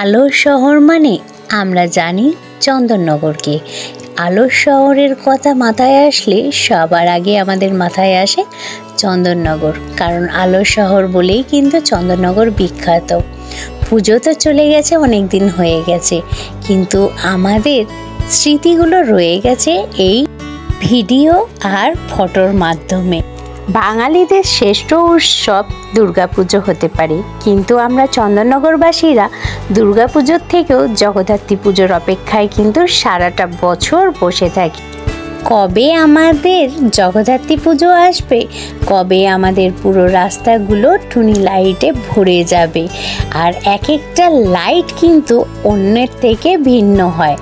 আলোর শহর মানে আমরা জানি চন্দননগরকে। আলোর শহরের কথা মাথায় আসলে সবার আগে আমাদের মাথায় আসে চন্দননগর, কারণ আলোর শহর বলেই কিন্তু চন্দননগর বিখ্যাত। পুজো তো চলে গেছে, অনেক দিন হয়ে গেছে, কিন্তু আমাদের স্মৃতিগুলো রয়ে গেছে এই ভিডিও আর ফটোর মাধ্যমে। বাঙালিদের শ্রেষ্ঠ উৎসব দুর্গাপুজো হতে পারে, কিন্তু আমরা চন্দননগরবাসীরা দুর্গাপুজোর থেকেও জগদ্ধাত্রী পুজোর অপেক্ষায় কিন্তু সারাটা বছর বসে থাকি। কবে আমাদের জগদ্ধাত্রী পুজো আসবে, কবে আমাদের পুরো রাস্তাগুলো টুনি লাইটে ভরে যাবে। আর এক একটা লাইট কিন্তু অন্যের থেকে ভিন্ন হয়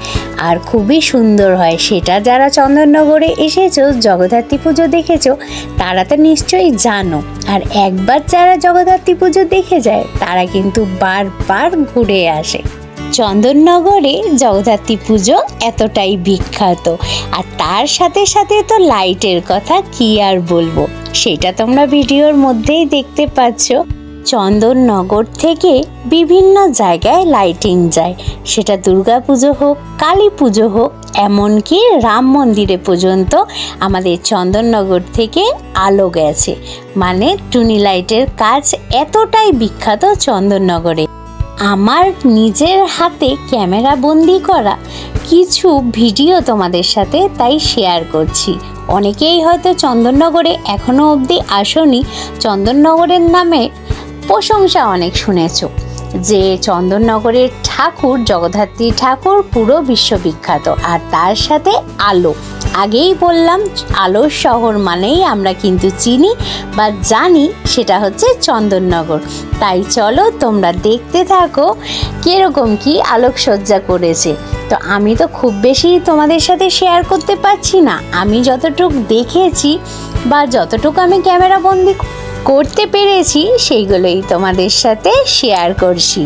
আর খুবই সুন্দর হয়। সেটা যারা চন্দননগরে এসেছো, জগদ্ধাত্রী পুজো দেখেছো, তারা তো নিশ্চয়ই জানো। আর একবার যারা জগদ্ধাত্রী পুজো দেখে যায়, তারা কিন্তু বারবার ঘুরে আসে। চন্দননগরে জগদ্ধাত্রী পুজো এতটাই বিখ্যাত, আর তার সাথে সাথে তো লাইটের কথা কি আর বলবো, সেটা তোমরা ভিডিওর মধ্যেই দেখতে পাচ্ছ। চন্দননগর থেকে বিভিন্ন জায়গায় লাইটিং যায়, সেটা দুর্গা পুজো হোক, কালী পুজো হোক, এমনকি রাম মন্দিরে পর্যন্ত আমাদের চন্দননগর থেকে আলো গেছে। মানে টুনি লাইটের কাজ এতটাই বিখ্যাত চন্দননগরে। আমার নিজের হাতে ক্যামেরা বন্দি করা কিছু ভিডিও তোমাদের সাথে তাই শেয়ার করছি। অনেকেই হয়তো চন্দননগরে এখনো অবধি আসোনি, চন্দননগরের নামে প্রশংসা অনেক শুনেছো যে চন্দননগরের ঠাকুর, জগদ্ধাত্রী ঠাকুর পুরো বিশ্ববিখ্যাত। আর তার সাথে আলো, আগেই বললাম আলোর শহর মানেই আমরা কিন্তু চিনি বা জানি সেটা হচ্ছে চন্দননগর। তাই চলো তোমরা দেখতে থাকো কিরকম কি আলোকসজ্জা করেছে। তো আমি তো খুব বেশি তোমাদের সাথে শেয়ার করতে পারছি না, আমি যতটুকু দেখেছি বা যতটুকু আমি ক্যামেরা বন্দি করতে পেরেছি সেইগুলোই তোমাদের সাথে শেয়ার করছি।